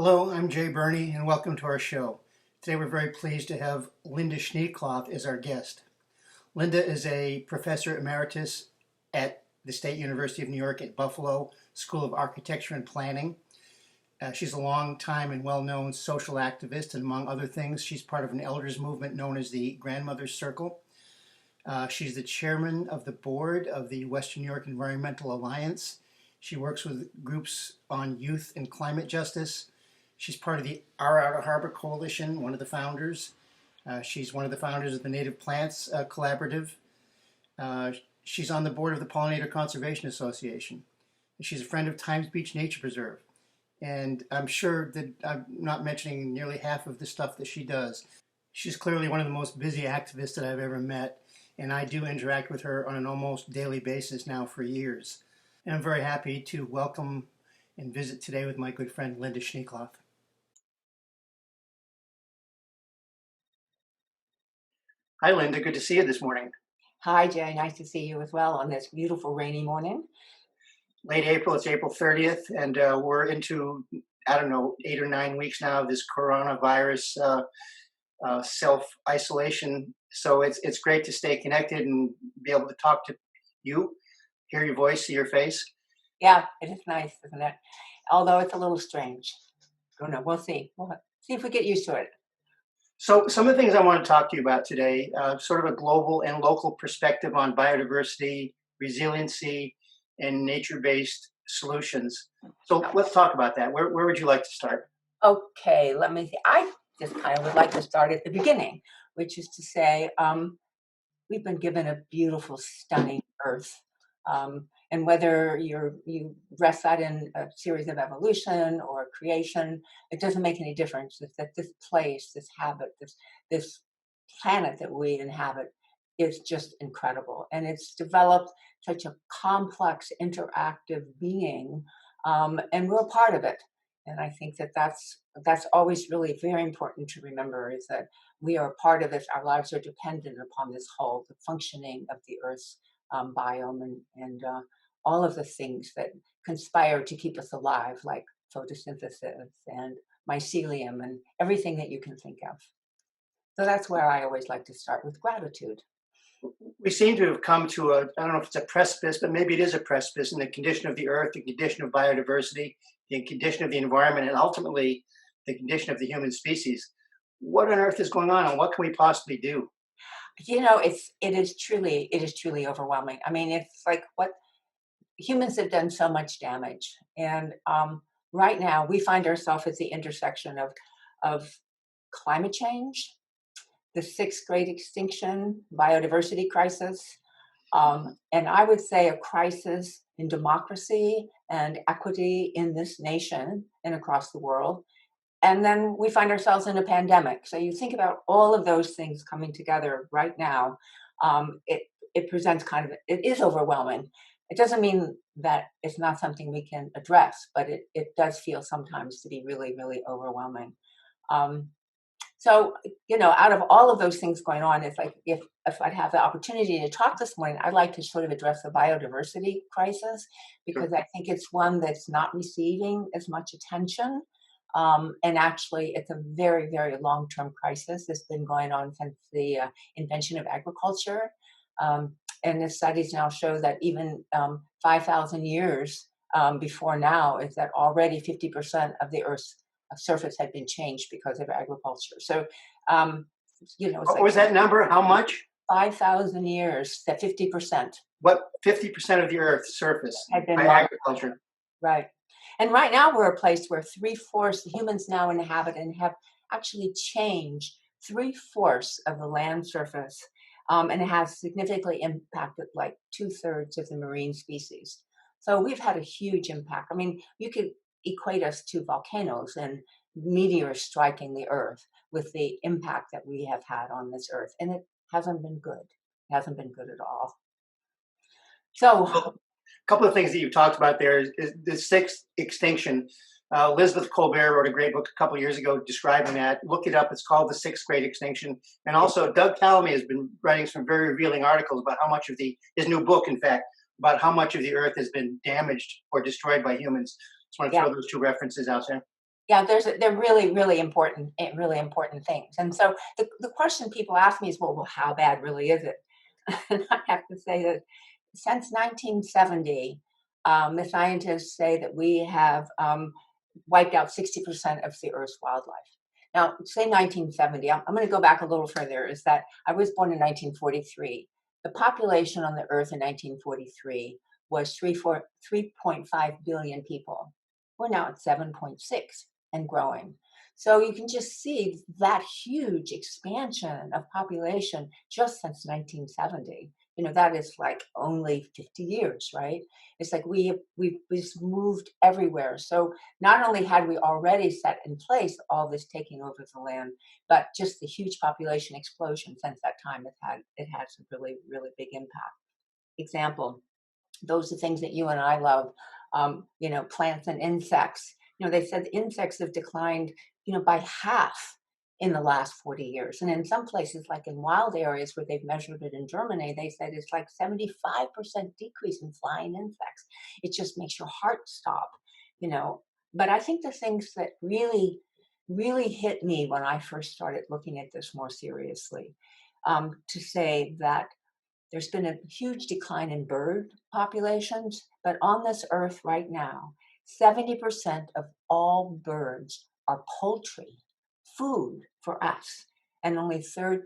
Hello, I'm Jay Burney, and welcome to our show. Today we're very pleased to have Lynda Schneekloth as our guest. Lynda is a professor emeritus at the State University of New York at Buffalo School of Architecture and Planning. She's a long-time and well-known social activist, and among other things, she's part of an elders movement known as the Grandmother's Circle. She's the chairman of the board of the Western New York Environmental Alliance. She works with groups on youth and climate justice. She's part of the Our Outer Harbor Coalition, one of the founders. She's one of the founders of the Native Plants Collaborative. She's on the board of the Pollinator Conservation Association. She's a friend of Times Beach Nature Preserve. And I'm sure that I'm not mentioning nearly half of the stuff that she does. She's clearly one of the most busy activists that I've ever met, and I do interact with her on an almost daily basis now for years. And I'm very happy to welcome and visit today with my good friend Lynda Schneekloth. Hi, Lynda. Good to see you this morning. Hi, Jay. Nice to see you as well on this beautiful rainy morning. Late April, it's April 30th, and we're into, 8 or 9 weeks now of this coronavirus self-isolation. So it's great to stay connected and be able to talk to you, hear your voice, see your face. Yeah, it is nice, isn't it? Although it's a little strange. Don't know. We'll see. We'll see if we get used to it. So some of the things I want to talk to you about today, sort of a global and local perspective on biodiversity, resiliency, and nature-based solutions. So let's talk about that. Where would you like to start? Okay, let me see. I just kind of would like to start at the beginning, which is to say, we've been given a beautiful, stunning Earth. And whether you rest that in a series of evolution or creation, it doesn't make any difference. It's that this place, this habit, this planet that we inhabit is just incredible. And it's developed such a complex, interactive being, and we're a part of it. And I think that that's always really very important to remember, is that we are a part of this. Our lives are dependent upon this whole, the functioning of the Earth's biome and all of the things that conspire to keep us alive, like photosynthesis and mycelium and everything that you can think of. So that's where I always like to start, with gratitude. We seem to have come to I don't know if it's a precipice, but maybe it is a precipice in the condition of the Earth, the condition of biodiversity, the condition of the environment, and ultimately the condition of the human species. What on earth is going on, and what can we possibly do? It is truly overwhelming. I mean, it's like what humans have done so much damage, and right now we find ourselves at the intersection of climate change, the sixth great extinction, biodiversity crisis, and I would say a crisis in democracy and equity in this nation and across the world. And then we find ourselves in a pandemic. So you think about all of those things coming together right now. It presents it is overwhelming. It doesn't mean that it's not something we can address, but it does feel sometimes to be really, really overwhelming. So, out of all of those things going on, it's like if I'd have the opportunity to talk this morning, I'd like to sort of address the biodiversity crisis, because I think it's one that's not receiving as much attention. And actually, it's a very, very long-term crisis that's been going on since the invention of agriculture. And the studies now show that even 5,000 years before now, is that already 50% of the Earth's surface had been changed because of agriculture. So, What was that number? How much? 5,000 years, that 50%. What, 50% of the Earth's surface had been by agriculture? Right. And right now we're a place where 3/4 the humans now inhabit and have actually changed 3/4 of the land surface. And it has significantly impacted like 2/3 of the marine species. So we've had a huge impact. I mean, you could equate us to volcanoes and meteors striking the Earth with the impact that we have had on this Earth. And it hasn't been good. It hasn't been good at all. So a couple of things that you talked about there is the sixth extinction. Elizabeth Colbert wrote a great book a couple of years ago describing that. Look it up. It's called The Sixth Great Extinction. And also, Doug Tallamy has been writing some very revealing articles about how much of his new book, in fact, about how much of the Earth has been damaged or destroyed by humans. Just want to throw those two references out there. Yeah, they're really, really important things. And so the question people ask me is, well, how bad really is it? And I have to say that since 1970, the scientists say that we have wiped out 60% of the Earth's wildlife. Now, say 1970, I'm going to go back a little further, is that I was born in 1943. The population on the Earth in 1943 was 3.5 billion people. We're now at 7.6 and growing. So you can just see that huge expansion of population just since 1970. That is like only 50 years, right? It's like we've just moved everywhere. So not only had we already set in place all this taking over the land, but just the huge population explosion since that time it had some really, really big impact. Example, those are things that you and I love, plants and insects. They said insects have declined, by half in the last 40 years. And in some places, like in wild areas where they've measured it in Germany, they said it's like 75% decrease in flying insects. It just makes your heart stop, you know. But I think the things that really, really hit me when I first started looking at this more seriously, to say that there's been a huge decline in bird populations, but on this earth right now, 70% of all birds are poultry, food for us, and only 30%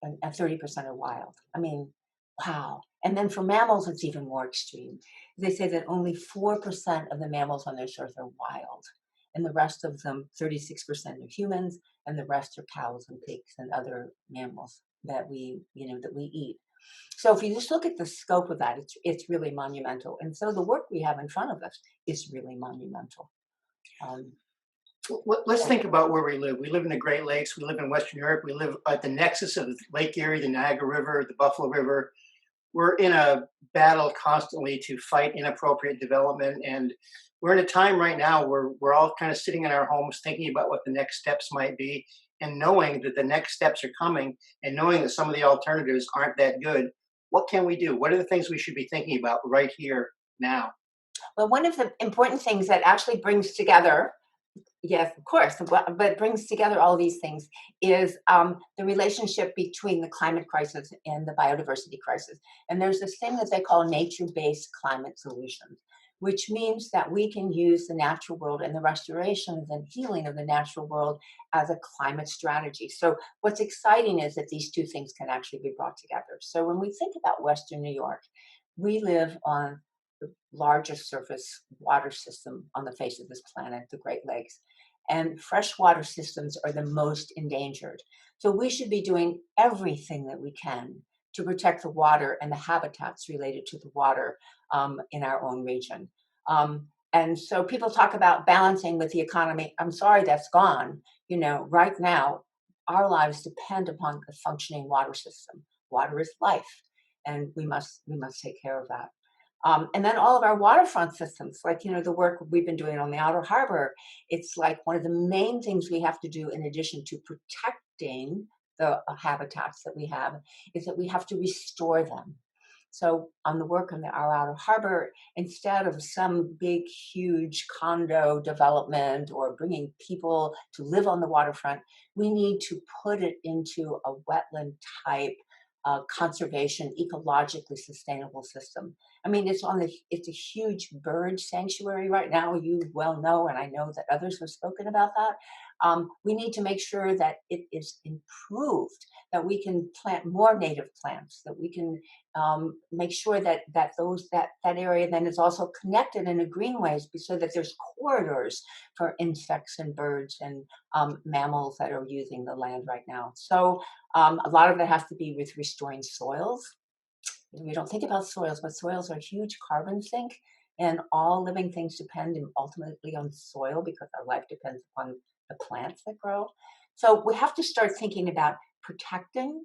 and 30% are wild. I mean, wow. And then for mammals, it's even more extreme. They say that only 4% of the mammals on this earth are wild, and the rest of them, 36% are humans, and the rest are cows and pigs and other mammals that we eat. So if you just look at the scope of that, it's really monumental. And so the work we have in front of us is really monumental. Um, Let's yeah. think about where we live. We live in the Great Lakes. We live in Western Europe. We live at the nexus of Lake Erie, the Niagara River, the Buffalo River. We're in a battle constantly to fight inappropriate development. And we're in a time right now where we're all kind of sitting in our homes thinking about what the next steps might be and knowing that the next steps are coming and knowing that some of the alternatives aren't that good. What can we do? What are the things we should be thinking about right here now? Well, one of the important things that actually brings together, yes, of course, but brings together all these things is the relationship between the climate crisis and the biodiversity crisis. And there's this thing that they call nature-based climate solutions, which means that we can use the natural world and the restorations and healing of the natural world as a climate strategy. So what's exciting is that these two things can actually be brought together. So when we think about Western New York, we live on the largest surface water system on the face of this planet, the Great Lakes. And freshwater systems are the most endangered. So we should be doing everything that we can to protect the water and the habitats related to the water in our own region. And so people talk about balancing with the economy. I'm sorry, that's gone. Right now, our lives depend upon a functioning water system. Water is life, and we must take care of that. And then all of our waterfront systems, like the work we've been doing on the Outer Harbor, it's like one of the main things we have to do in addition to protecting the habitats that we have is that we have to restore them. So on the work on our Outer Harbor, instead of some big, huge condo development or bringing people to live on the waterfront, we need to put it into a wetland type conservation, ecologically sustainable system. I mean, it's a huge bird sanctuary right now. You well know, and I know that others have spoken about that. We need to make sure that it is improved, that we can plant more native plants, that we can make sure that area then is also connected in a greenways so that there's corridors for insects and birds and mammals that are using the land right now. So a lot of it has to be with restoring soils. We don't think about soils, but soils are a huge carbon sink, and all living things depend ultimately on soil because our life depends upon the plants that grow. So we have to start thinking about protecting.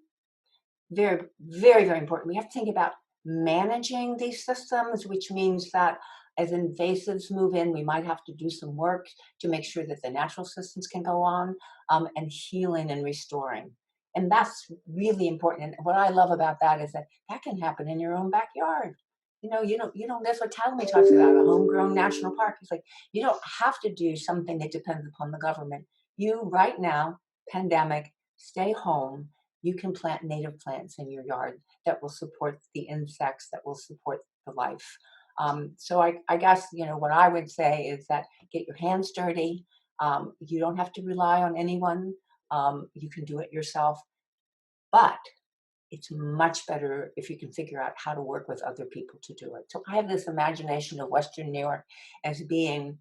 Very, very, very important. We have to think about managing these systems, which means that as invasives move in, we might have to do some work to make sure that the natural systems can go on, and healing and restoring. And that's really important. And what I love about that is that that can happen in your own backyard. you don't. That's what Talmy talks about, a homegrown national park. It's like you don't have to do something that depends upon the government. You right now, pandemic, stay home. You can plant native plants in your yard that will support the insects, that will support the life. So I guess what I would say is that get your hands dirty. You don't have to rely on anyone. You can do it yourself, but it's much better if you can figure out how to work with other people to do it. So I have this imagination of Western New York as being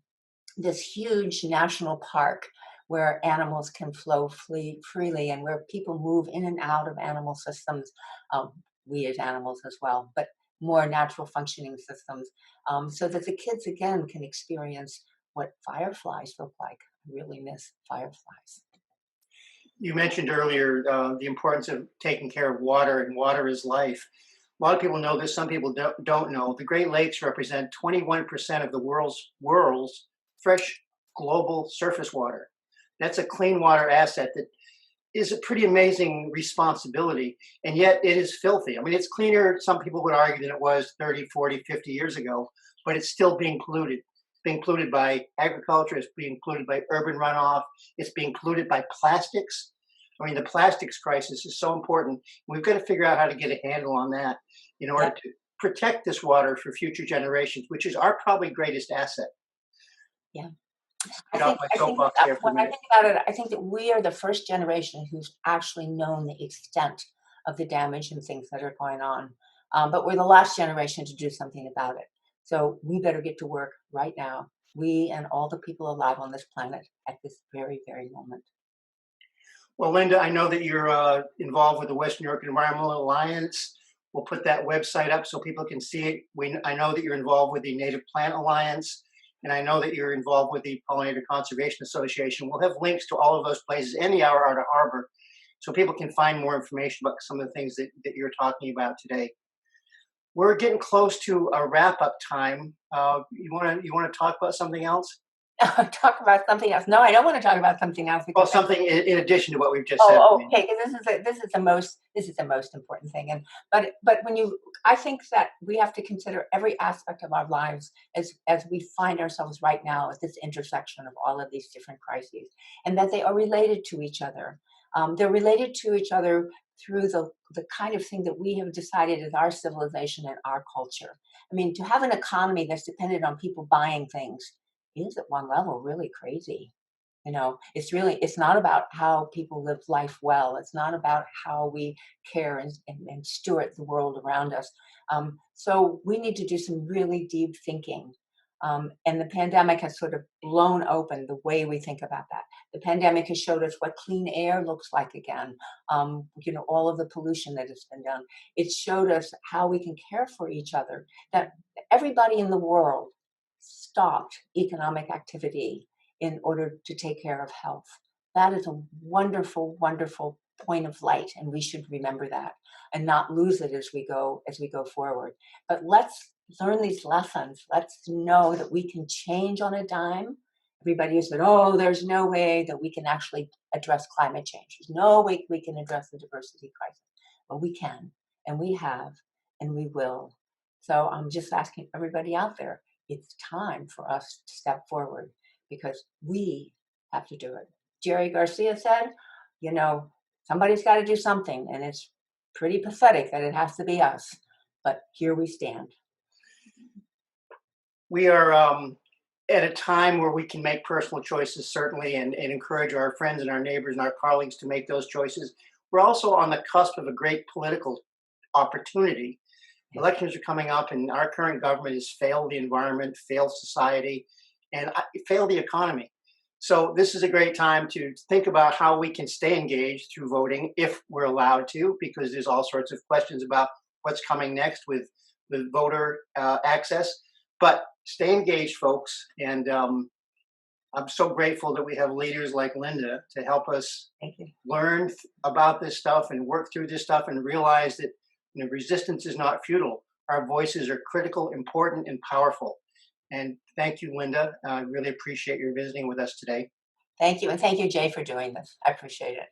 this huge national park where animals can flow freely and where people move in and out of animal systems, um, we as animals as well, but more natural functioning systems, so that the kids again can experience what fireflies look like. I really miss fireflies. You mentioned earlier the importance of taking care of water, and water is life. A lot of people know this. Some people don't know. The Great Lakes represent 21% of the world's fresh global surface water. That's a clean water asset that is a pretty amazing responsibility, and yet it is filthy. I mean, it's cleaner, some people would argue, than it was 30, 40, 50 years ago, but it's still being polluted. It's being polluted by agriculture, it's being polluted by urban runoff, it's being polluted by plastics. I mean, the plastics crisis is so important. We've got to figure out how to get a handle on that in order Yep. to protect this water for future generations, which is our probably greatest asset. Yeah. I Get off think my I think soapbox that there for when a I minute. think about it, I think that we are the first generation who's actually known the extent of the damage and things that are going on. But we're the last generation to do something about it. So we better get to work right now. We and all the people alive on this planet at this very, very moment. Well, Lynda, I know that you're involved with the Western New York Environmental Alliance. We'll put that website up so people can see it. I know that you're involved with the Native Plant Alliance, and I know that you're involved with the Pollinator Conservation Association. We'll have links to all of those places and the Our Art Harbor so people can find more information about some of the things that you're talking about today. We're getting close to a wrap up time. You want to talk about something else? Talk about something else. No, I don't want to talk about something else Well, because I something in addition to what we've just said. I oh, mean, okay. 'Cause this is the most important thing, and but when I think that we have to consider every aspect of our lives as we find ourselves right now at this intersection of all of these different crises, and that they are related to each other. They're related to each other through the kind of thing that we have decided is our civilization and our culture. I mean, to have an economy that's dependent on people buying things is at one level really crazy. It's not about how people live life well. It's not about how we care and steward the world around us. So we need to do some really deep thinking. And the pandemic has sort of blown open the way we think about that. The pandemic has showed us what clean air looks like again. All of the pollution that has been done. It showed us how we can care for each other. That everybody in the world stopped economic activity in order to take care of health. That is a wonderful, wonderful point of light, and we should remember that and not lose it as we go forward. But let's learn these lessons. Let's know that we can change on a dime. Everybody has said, "Oh, there's no way that we can actually address climate change. There's no way we can address the diversity crisis." But we can, and we have, and we will. So I'm just asking everybody out there, it's time for us to step forward because we have to do it. Jerry Garcia said, you know, somebody's got to do something, and it's pretty pathetic that it has to be us. But here we stand. we are at a time where we can make personal choices, certainly, and encourage our friends and our neighbors and our colleagues to make those choices. We're also on the cusp of a great political opportunity. Elections are coming up, and our current government has failed the environment, failed society, and failed the economy. So this is a great time to think about how we can stay engaged through voting if we're allowed to, because there's all sorts of questions about what's coming next with voter access. But stay engaged, folks, and I'm so grateful that we have leaders like Lynda to help us Thank you. learn about this stuff and work through this stuff and realize that resistance is not futile. Our voices are critical, important, and powerful. And thank you, Lynda. I really appreciate your visiting with us today. Thank you. And thank you, Jay, for doing this. I appreciate it.